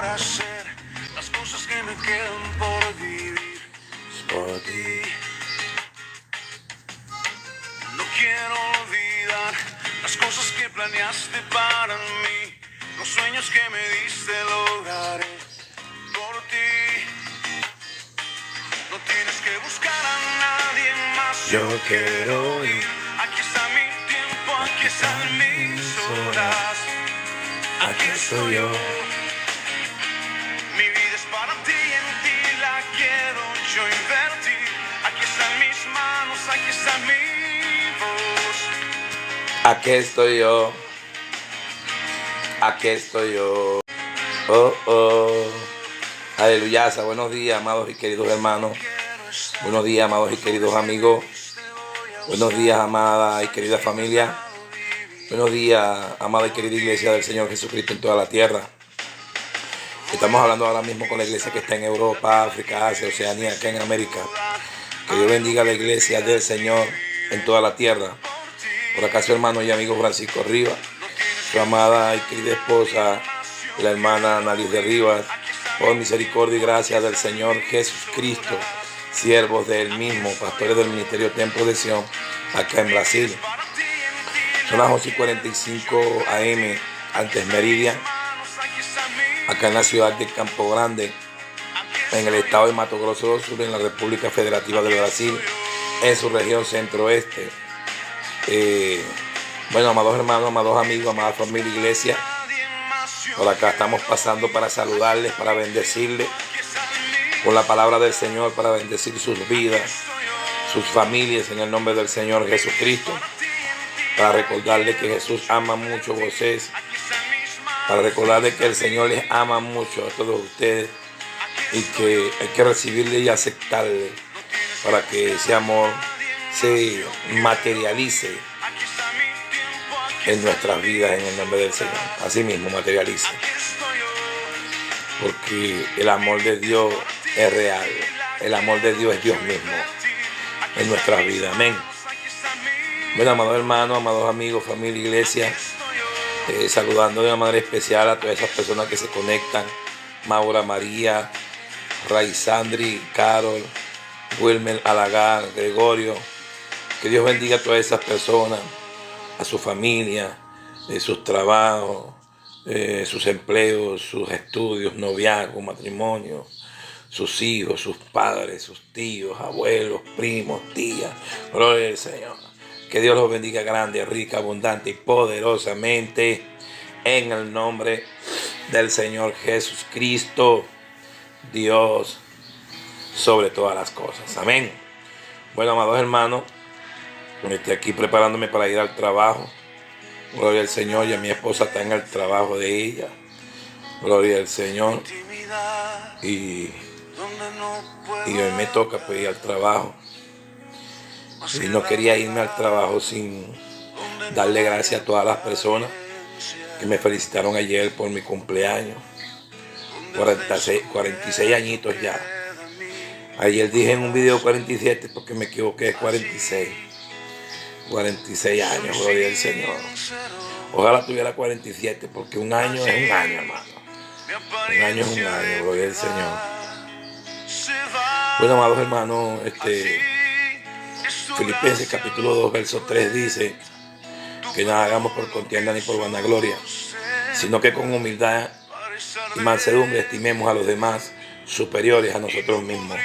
hacer las cosas que me quedan por vivir por ti. No quiero olvidar las cosas que planeaste para mí, los sueños que me diste lograré por ti. No tienes que buscar a nadie más, yo quiero ir. Aquí está mi tiempo, aquí están mis horas, aquí estoy yo. Mi vida es para ti y en ti la quiero yo invertir. Aquí están mis manos, aquí está mi voz. Aquí estoy yo. Aquí estoy yo. Oh, oh. Aleluya. Buenos días, amados y queridos hermanos. Buenos días, amados y queridos amigos. Buenos días, amada y querida familia. Buenos días, amada y querida iglesia del Señor Jesucristo en toda la tierra. Estamos hablando ahora mismo con la iglesia que está en Europa, África, Asia, Oceanía, acá en América. Que Dios bendiga a la iglesia del Señor en toda la tierra. Por acá su hermano y amigo Francisco Rivas, su amada y querida esposa, la hermana Annalise de Rivas, por misericordia y gracia del Señor Jesucristo, siervos de Él mismo, pastores del Ministerio Templo de Sion, acá en Brasil. Son las 11:45 AM, antes meridian, acá en la ciudad de Campo Grande, en el estado de Mato Grosso do Sul, en la República Federativa de Brasil, en su región centro-oeste. Bueno, amados hermanos, amados amigos, amada familia, iglesia, por acá estamos pasando para saludarles, para bendecirles con la palabra del Señor, para bendecir sus vidas, sus familias en el nombre del Señor Jesucristo, para recordarles que Jesús ama mucho a ustedes, para recordarles que el Señor les ama mucho a todos ustedes y que hay que recibirle y aceptarle para que ese amor se materialice en nuestras vidas en el nombre del Señor. Así mismo materialice, porque el amor de Dios es real. El amor de Dios es Dios mismo en nuestras vidas. Amén. Bueno, amados hermanos, amados amigos, familia, iglesia, saludando de una manera especial a todas esas personas que se conectan: Maura, María, Raisandri, Carol, Wilmer, Alagar, Gregorio. Que Dios bendiga a todas esas personas, a su familia, sus trabajos, sus empleos, sus estudios, noviazgo, matrimonio, sus hijos, sus padres, sus tíos, abuelos, primos, tías. Gloria al Señor. Que Dios los bendiga grande, rica, abundante y poderosamente en el nombre del Señor Jesucristo, Dios sobre todas las cosas. Amén. Bueno, amados hermanos, estoy aquí preparándome para ir al trabajo. Gloria al Señor. Ya mi esposa está en el trabajo de ella. Gloria al Señor. Y hoy me toca pues ir al trabajo. Y no quería irme al trabajo sin darle gracias a todas las personas que me felicitaron ayer por mi cumpleaños. 46 añitos ya. Ayer dije en un video 47 porque me equivoqué, es 46. 46 años, gloria al Señor. Ojalá tuviera 47, porque un año es un año, hermano. Un año es un año, gloria al Señor. Bueno, amados hermanos, Filipenses capítulo 2, verso 3 dice que nada hagamos por contienda ni por vanagloria, sino que con humildad y mansedumbre estimemos a los demás superiores a nosotros mismos.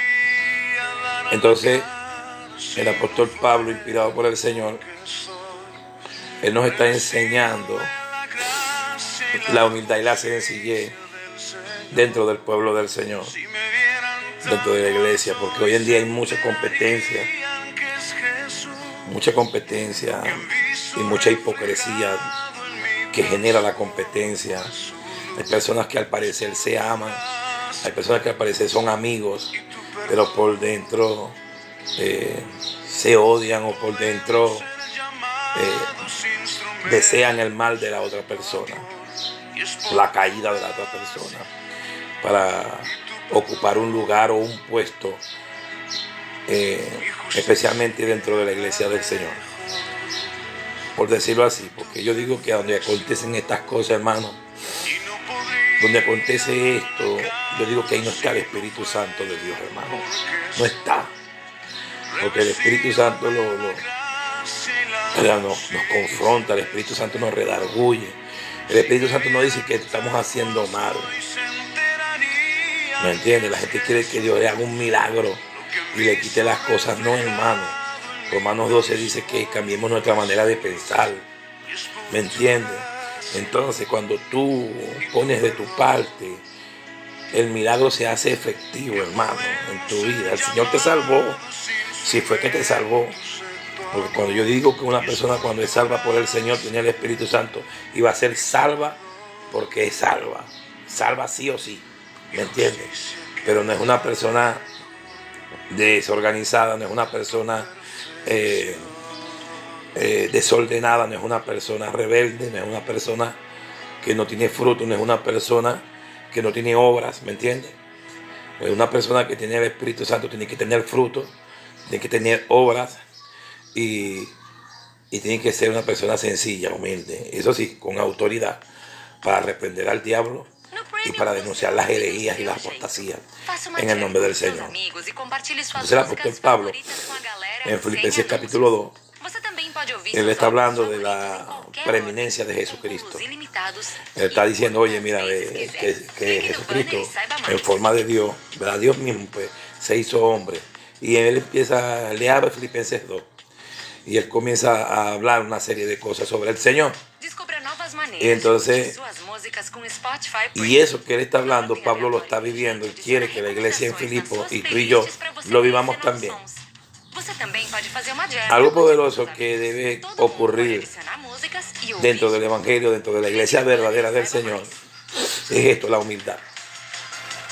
Entonces, el apóstol Pablo, inspirado por el Señor, él nos está enseñando la humildad y la sencillez dentro del pueblo del Señor, dentro de la iglesia, porque hoy en día hay mucha competencia y mucha hipocresía que genera la competencia. Hay personas que al parecer se aman, hay personas que al parecer son amigos, pero por dentro se odian, o por dentro desean el mal de la otra persona, la caída de la otra persona, para ocupar un lugar o un puesto, especialmente dentro de la iglesia del Señor, por decirlo así, porque yo digo que donde acontecen estas cosas, hermano, donde acontece esto, yo digo que ahí no está el Espíritu Santo de Dios, hermano. No está. Porque el Espíritu Santo nos confronta, el Espíritu Santo nos redarguye. El Espíritu Santo nos dice que estamos haciendo mal. ¿Me entiendes? La gente quiere que Dios le haga un milagro y le quite las cosas. No, hermano. Romanos 12 dice que cambiemos nuestra manera de pensar. ¿Me entiendes? Entonces, cuando tú pones de tu parte, el milagro se hace efectivo, hermano, en tu vida. El Señor te salvó, si fue que te salvó. Porque cuando yo digo que una persona cuando es salva por el Señor tiene el Espíritu Santo y va a ser salva porque es salva. Salva sí o sí, ¿me entiendes? Pero no es una persona desorganizada, no es una persona desordenada, no es una persona rebelde, no es una persona que no tiene fruto, no es una persona que no tiene obras, ¿me entiendes? Pues una persona que tiene el Espíritu Santo tiene que tener fruto, tiene que tener obras y tiene que ser una persona sencilla, humilde, eso sí, con autoridad, para reprender al diablo y para denunciar las herejías y las apostasías en el nombre del Señor. Entonces el apóstol Pablo, en Filipenses capítulo 2, él está hablando de la preeminencia de Jesucristo. Él está diciendo, oye, mira, que Jesucristo, en forma de Dios, ¿verdad? Dios mismo, pues, se hizo hombre. Y él le abre Filipenses 2. Y él comienza a hablar una serie de cosas sobre el Señor. Y entonces, y eso que él está hablando, Pablo lo está viviendo y quiere que la iglesia en Filipo y tú y yo lo vivamos también. Algo poderoso que debe ocurrir dentro del Evangelio, dentro de la iglesia verdadera del Señor, es esto, la humildad.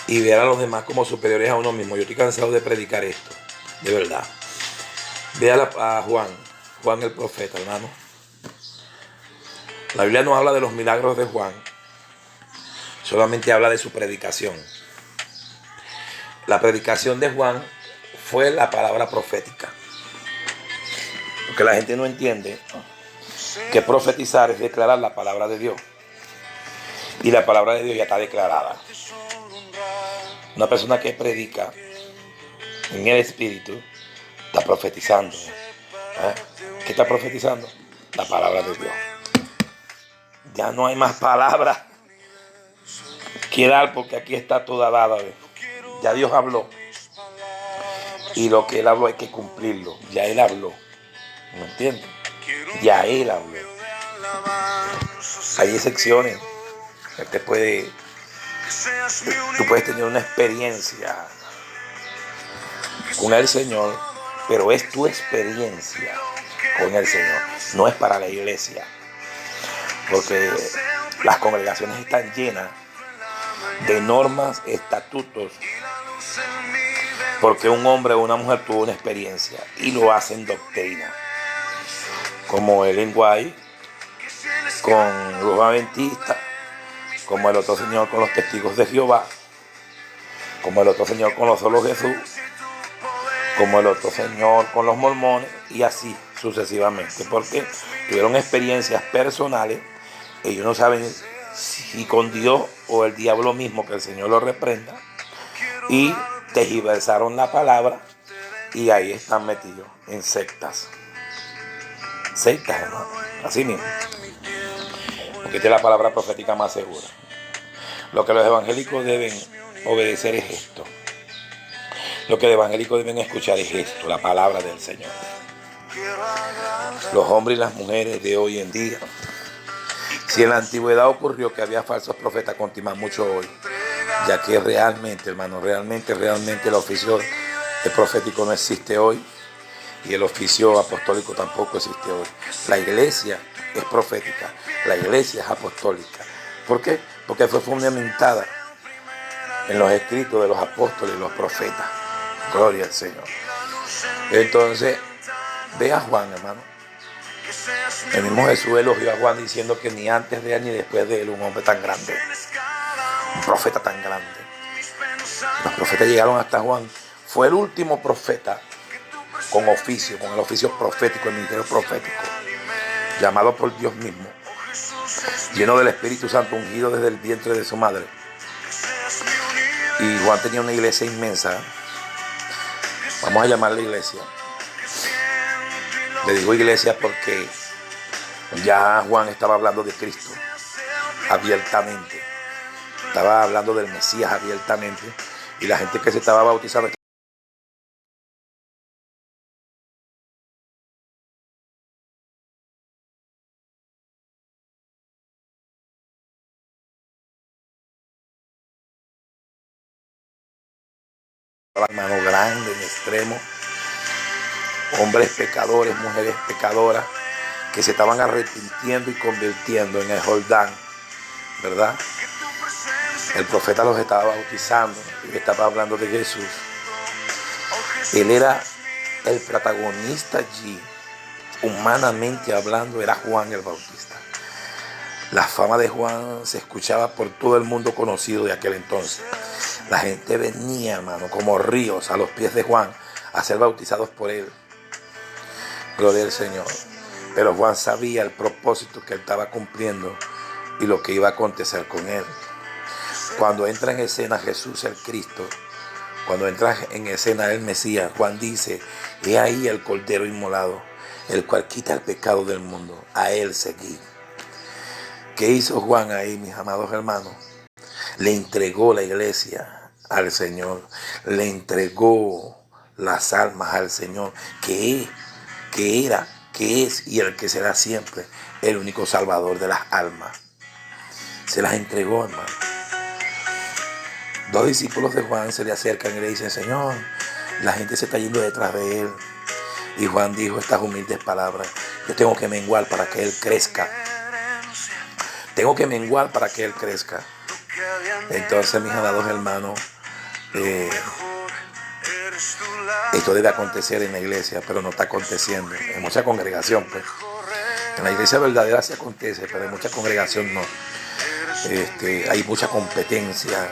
Y ver a los demás como superiores a uno mismo. Yo estoy cansado de predicar esto, de verdad. Ve a Juan el profeta, hermano. La Biblia no habla de los milagros de Juan, solamente habla de su predicación. La predicación de Juan fue la palabra profética. Porque la gente no entiende que profetizar es declarar la palabra de Dios. Y la palabra de Dios ya está declarada. Una persona que predica en el Espíritu está profetizando. ¿Qué está profetizando? La palabra de Dios. Ya no hay más palabras que dar porque aquí está toda dada. Ya Dios habló. Y lo que Él habló hay que cumplirlo. Ya Él habló. ¿Me entiendes? Ya Él habló. Hay excepciones. Tú puedes tener una experiencia con el Señor, pero es tu experiencia con el Señor. No es para la iglesia. Porque las congregaciones están llenas de normas, estatutos, porque un hombre o una mujer tuvo una experiencia y lo hacen doctrina. Como Ellen White con los adventistas, como el otro señor con los testigos de Jehová, como el otro señor con los solo Jesús, como el otro señor con los mormones y así sucesivamente, porque tuvieron experiencias personales. Ellos no saben si con Dios o el diablo mismo, que el Señor lo reprenda, y tergiversaron la palabra y ahí están metidos en sectas. Sectas, hermano, así mismo. Porque esta es la palabra profética más segura. Lo que los evangélicos deben obedecer es esto. Lo que los evangélicos deben escuchar es esto, la palabra del Señor. Los hombres y las mujeres de hoy en día, si en la antigüedad ocurrió que había falsos profetas, continúan mucho hoy, ya que realmente, hermano, realmente el oficio profético no existe hoy y el oficio apostólico tampoco existe hoy. La iglesia es profética, la iglesia es apostólica. ¿Por qué? Porque fue fundamentada en los escritos de los apóstoles y los profetas. Gloria al Señor. Entonces, ve a Juan, hermano. El mismo Jesús elogió a Juan diciendo que ni antes de él ni después de él un hombre tan grande, un profeta tan grande. Los profetas llegaron hasta Juan. Fue el último profeta con oficio, con el oficio profético, el ministerio profético, llamado por Dios mismo. lleno del Espíritu Santo, ungido desde el vientre de su madre. Y Juan tenía una iglesia inmensa. Vamos a llamarla iglesia. Le digo iglesia porque ya Juan estaba hablando de Cristo abiertamente. Estaba hablando del Mesías abiertamente. Y la gente que se estaba bautizando hermano, grande en extremo, hombres pecadores, mujeres pecadoras que se estaban arrepintiendo y convirtiendo en el Jordán, ¿verdad? El profeta los estaba bautizando y estaba hablando de Jesús. Él era el protagonista allí, humanamente hablando, era Juan el Bautista. La fama de Juan se escuchaba por todo el mundo conocido de aquel entonces. La gente venía, hermano, como ríos a los pies de Juan a ser bautizados por él. Gloria al Señor. Pero Juan sabía el propósito que él estaba cumpliendo y lo que iba a acontecer con él. Cuando entra en escena Jesús el Cristo, cuando entra en escena el Mesías, Juan dice: he ahí el Cordero inmolado, el cual quita el pecado del mundo. A él seguí. ¿Qué hizo Juan ahí, mis amados hermanos? Le entregó la iglesia al Señor, le entregó las almas al Señor, que era, que es y el que será siempre el único salvador de las almas. Se las entregó, hermano. Dos discípulos de Juan se le acercan y le dicen: Señor, la gente se está yendo detrás de él. Y Juan dijo estas humildes palabras: yo tengo que menguar para que él crezca. Tengo que menguar para que él crezca. Entonces, mis amados hermanos, esto debe acontecer en la iglesia, pero no está aconteciendo. En mucha congregación, pues. En la iglesia verdadera se acontece, pero en mucha congregación no. Hay mucha competencia.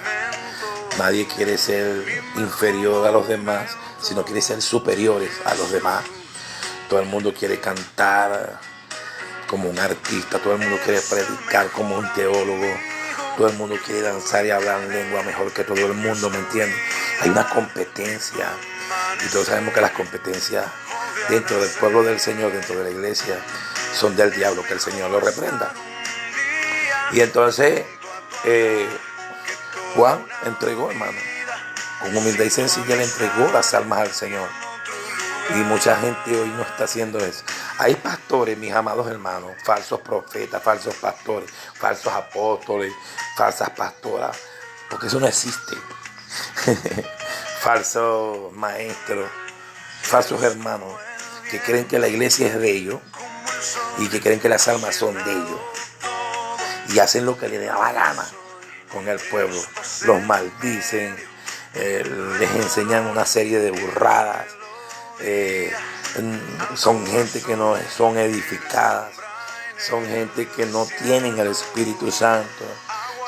Nadie quiere ser inferior a los demás, sino quiere ser superiores a los demás. Todo el mundo quiere cantar como un artista, todo el mundo quiere predicar como un teólogo, todo el mundo quiere danzar y hablar en lengua mejor que todo el mundo, ¿me entiendes? Hay una competencia, y todos sabemos que las competencias dentro del pueblo del Señor, dentro de la iglesia, son del diablo, que el Señor lo reprenda. Y entonces Juan entregó, hermano, con humildad y sencillez le entregó las almas al Señor. Y mucha gente hoy no está haciendo eso. Hay pastores, mis amados hermanos, falsos profetas, falsos pastores, falsos apóstoles, falsas pastoras, porque eso no existe. Falsos maestros, falsos hermanos, que creen que la iglesia es de ellos y que creen que las almas son de ellos. Y hacen lo que les da la gana con el pueblo. Los maldicen, les enseñan una serie de burradas. Son gente que no son edificadas, son gente que no tienen el Espíritu Santo,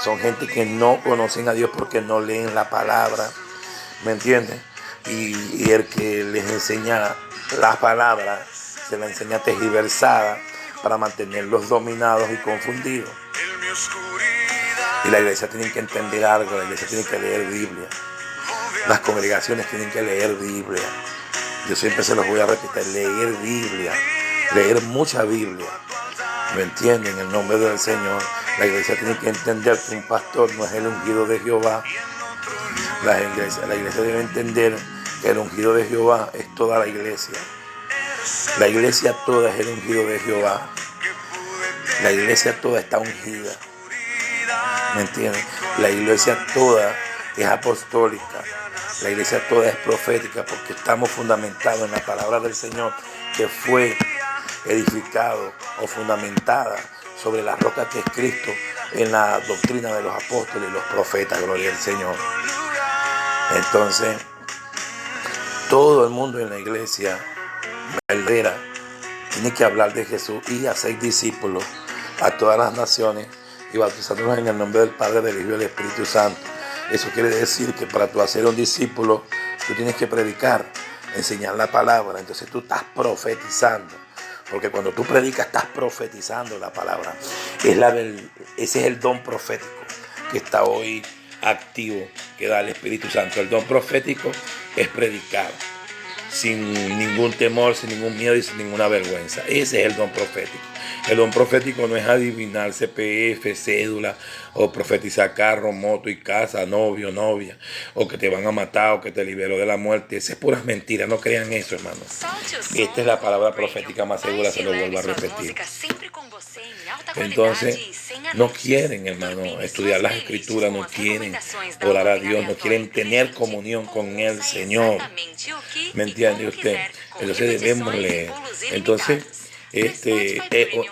son gente que no conocen a Dios porque no leen la palabra, ¿me entienden? Y el que les enseña la palabra se la enseña tergiversada para mantenerlos dominados y confundidos. Y la iglesia tiene que entender algo, la iglesia tiene que leer Biblia, las congregaciones tienen que leer Biblia. Yo siempre se los voy a repetir: leer Biblia, leer mucha Biblia, ¿me entienden? En el nombre del Señor. La iglesia tiene que entender que un pastor no es el ungido de Jehová. La iglesia debe entender que el ungido de Jehová es toda la iglesia. La iglesia toda es el ungido de Jehová. La iglesia toda está ungida, ¿me entienden? La iglesia toda es apostólica. La iglesia toda es profética porque estamos fundamentados en la palabra del Señor, que fue edificado o fundamentada sobre la roca que es Cristo, en la doctrina de los apóstoles y los profetas. Gloria al Señor. Entonces, todo el mundo en la iglesia verdadera tiene que hablar de Jesús y hacer discípulos a todas las naciones y bautizándolos en el nombre del Padre, del Hijo y del Espíritu Santo. Eso quiere decir que para tú hacer un discípulo, tú tienes que predicar, enseñar la palabra. Entonces tú estás profetizando. Porque cuando tú predicas estás profetizando la palabra. Ese es el don profético que está hoy activo, que da el Espíritu Santo. El don profético es predicar sin ningún temor, sin ningún miedo y sin ninguna vergüenza. Ese es el don profético. El don profético no es adivinar CPF, cédula, o profetizar carro, moto y casa, novio, novia, o que te van a matar, o que te liberó de la muerte. Esas es puras mentiras, no crean eso, hermanos. Esta es la palabra profética más segura, se lo vuelvo a repetir. Entonces, no quieren, hermano, estudiar las escrituras, no quieren orar a Dios, no quieren tener comunión con el Señor. ¿Me entiende usted? Entonces debemos leer. Entonces,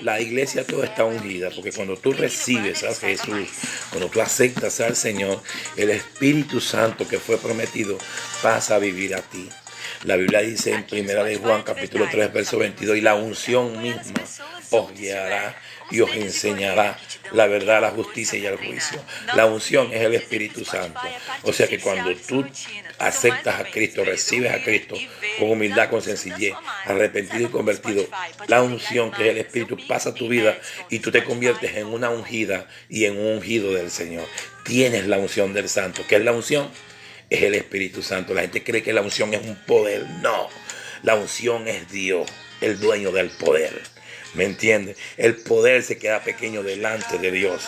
la iglesia toda está ungida, porque cuando tú recibes a Jesús, cuando tú aceptas al Señor, el Espíritu Santo que fue prometido pasa a vivir a ti. La Biblia dice en 1 de Juan capítulo 3 verso 22, y la unción misma os guiará y os enseñará la verdad, la justicia y el juicio. La unción es el Espíritu Santo. O sea que cuando tú aceptas a Cristo, recibes a Cristo con humildad, con sencillez, arrepentido y convertido, la unción que es el Espíritu pasa a tu vida y tú te conviertes en una ungida y en un ungido del Señor. Tienes la unción del Santo. ¿Qué es la unción? Es el Espíritu Santo. La gente cree que la unción es un poder. No, la unción es Dios, el dueño del poder. ¿Me entiendes? El poder se queda pequeño delante de Dios.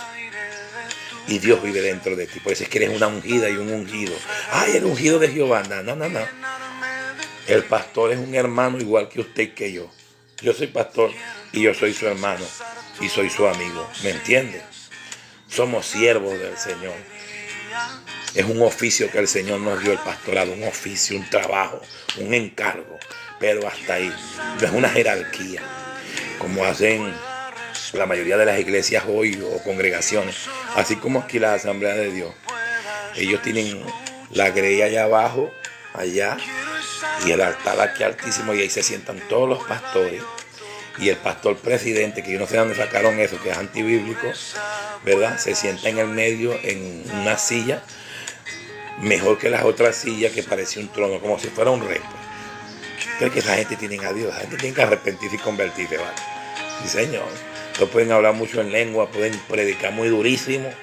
Y Dios vive dentro de ti. Por eso es que eres una ungida y un ungido. Ay, el ungido de Jehová. No. El pastor es un hermano igual que usted y que yo. Yo soy pastor y yo soy su hermano y soy su amigo. ¿Me entiende? Somos siervos del Señor. Es un oficio que el Señor nos dio, el pastorado, un oficio, un trabajo, un encargo, pero hasta ahí. No es una jerarquía, como hacen la mayoría de las iglesias hoy o congregaciones, así como aquí la Asamblea de Dios. Ellos tienen la grilla allá abajo, allá, y el altar aquí altísimo, y ahí se sientan todos los pastores. Y el pastor presidente, que yo no sé dónde sacaron eso, que es antibíblico, ¿verdad? Se sienta en el medio en una silla, mejor que las otras sillas, que parecía un trono, como si fuera un rey. Creo que esa gente tiene a Dios, la gente tiene que arrepentirse y convertirse, ¿vale? Sí, Señor. No pueden hablar mucho en lengua, pueden predicar muy durísimo,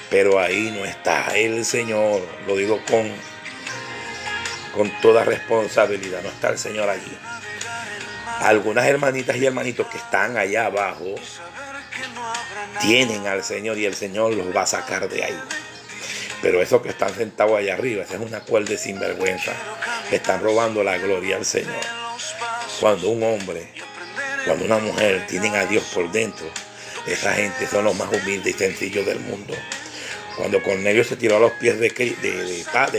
pero ahí no está el Señor. Lo digo con toda responsabilidad, no está el Señor allí. Algunas hermanitas y hermanitos que están allá abajo tienen al Señor y el Señor los va a sacar de ahí. Pero esos que están sentados allá arriba, esa es una cuerda de sinvergüenza. Están robando la gloria al Señor. Cuando un hombre, cuando una mujer tienen a Dios por dentro, esa gente son los más humildes y sencillos del mundo. Cuando Cornelio se tiró a los pies de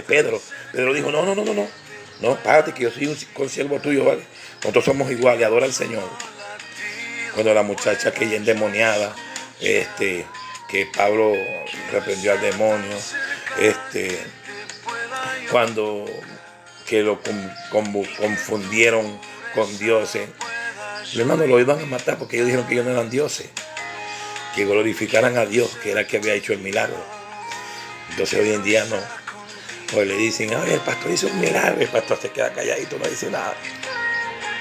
Pedro, Pedro dijo, no, párate que yo soy un consiervo tuyo, ¿vale? Nosotros somos iguales, adora al Señor. Cuando la muchacha que ella endemoniada, que Pablo reprendió al demonio, cuando que lo confundieron con dioses, los hermanos lo iban a matar porque ellos dijeron que ellos no eran dioses, que glorificaran a Dios, que era el que había hecho el milagro. Entonces hoy en día no. Hoy le dicen, ay, el pastor hizo un milagro, el pastor se queda calladito, no dice nada.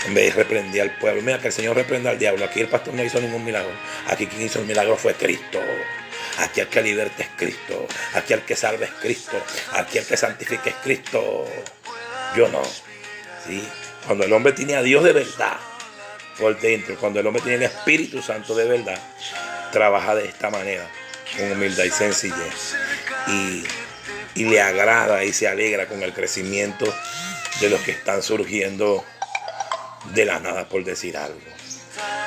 En vez de reprender al pueblo, mira que el Señor reprenda al diablo. Aquí el pastor no hizo ningún milagro. Aquí quien hizo el milagro fue Cristo. Aquí el que liberta es Cristo. Aquí el que salva es Cristo. Aquí el que santifica es Cristo. Yo no. ¿Sí? Cuando el hombre tiene a Dios de verdad por dentro, cuando el hombre tiene el Espíritu Santo de verdad, trabaja de esta manera, con humildad y sencillez. Y le agrada y se alegra con el crecimiento de los que están surgiendo de la nada, por decir algo.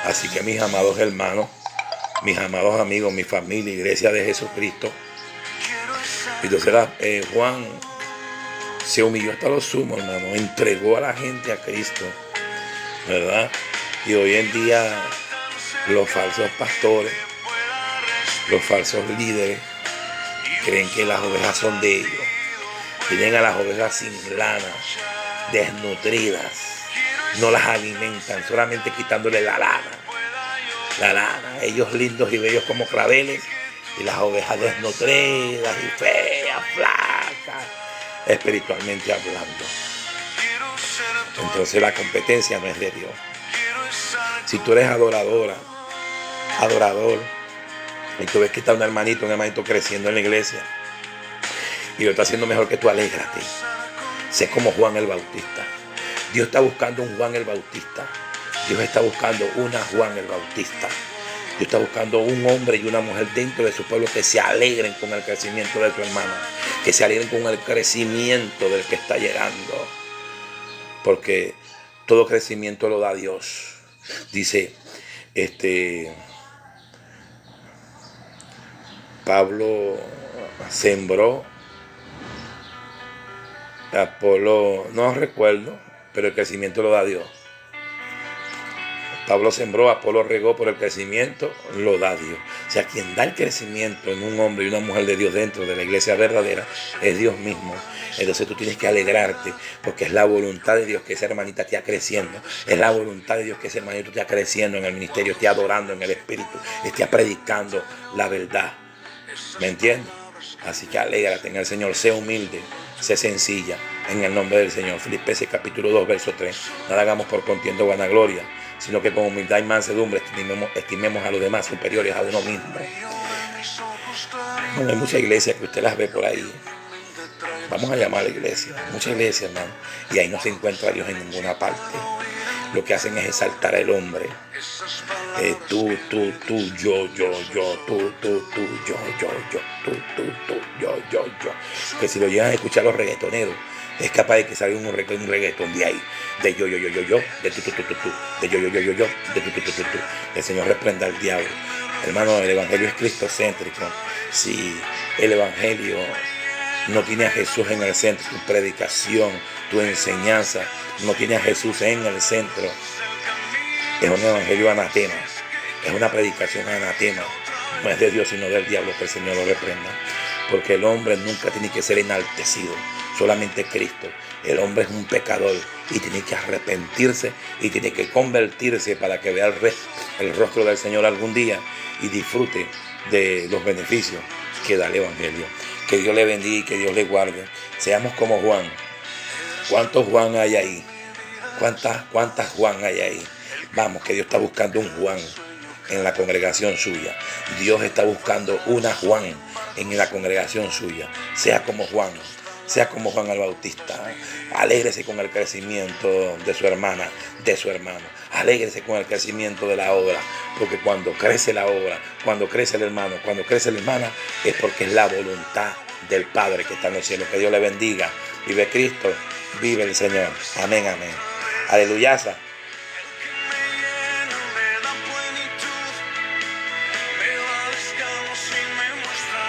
Así que mis amados hermanos, mis amados amigos, mi familia, iglesia de Jesucristo, entonces Juan se humilló hasta lo sumo, hermano, entregó a la gente a Cristo, ¿verdad? Y hoy en día los falsos pastores, los falsos líderes, creen que las ovejas son de ellos. Tienen a las ovejas sin lana, desnutridas. No las alimentan, solamente quitándole la lana. La lana, ellos lindos y bellos como claveles, y las ovejas desnutridas y feas, flacas, espiritualmente hablando. Entonces la competencia no es de Dios. Si tú eres adoradora, adorador, y tú ves que está un hermanito creciendo en la iglesia y lo está haciendo mejor que tú, alégrate. Sé como Juan el Bautista. Dios está buscando un Juan el Bautista. Dios está buscando una Juan el Bautista. Dios está buscando un hombre y una mujer dentro de su pueblo que se alegren con el crecimiento de su hermano, que se alegren con el crecimiento del que está llegando, porque todo crecimiento lo da Dios. Dice Pablo sembró, Apolo, no recuerdo, pero el crecimiento lo da Dios. Pablo sembró, Apolo regó, por el crecimiento lo da Dios. O sea, quien da el crecimiento en un hombre y una mujer de Dios dentro de la iglesia verdadera es Dios mismo. Entonces tú tienes que alegrarte, porque es la voluntad de Dios que esa hermanita esté creciendo. Es la voluntad de Dios que ese hermanito esté creciendo en el ministerio, esté adorando en el Espíritu, esté predicando la verdad. ¿Me entiendes? Así que alégrate en el Señor, sé humilde, sé sencilla, en el nombre del Señor. Filipenses capítulo 2, verso 3. Nada hagamos por contienda o vanagloria, sino que con humildad y mansedumbre estimemos a los demás superiores a uno mismo. No hay muchas iglesias que usted las ve por ahí. Vamos a llamar a la iglesia, muchas iglesias, hermano, y ahí no se encuentra a Dios en ninguna parte. Lo que hacen es exaltar al hombre. Tú, yo, tú, yo. Que si lo llegan a escuchar los reggaetoneros, es capaz de que salga un reggaetón de ahí, de yo, de tú, de yo, de tú. El Señor reprenda al diablo. Hermano, el evangelio es cristocéntrico. Si el evangelio no tiene a Jesús en el centro, tu predicación, tu enseñanza no tiene a Jesús en el centro, es un evangelio anatema, es una predicación anatema. No es de Dios sino del diablo, que el Señor lo reprenda. Porque el hombre nunca tiene que ser enaltecido, solamente Cristo. El hombre es un pecador y tiene que arrepentirse y tiene que convertirse para que vea el rostro del Señor algún día y disfrute de los beneficios que da el evangelio. Que Dios le bendiga y que Dios le guarde. Seamos como Juan. ¿Cuántos Juan hay ahí? ¿Cuántas Juan hay ahí? Vamos, que Dios está buscando un Juan en la congregación suya. Dios está buscando una Juan en la congregación suya. Sea como Juan el Bautista. Alégrese con el crecimiento de su hermana, de su hermano. Alégrese con el crecimiento de la obra, porque cuando crece la obra, cuando crece el hermano, cuando crece la hermana, es porque es la voluntad del Padre que está en los cielos. Que Dios le bendiga. Vive Cristo, vive el Señor. Amén, amén. Aleluya.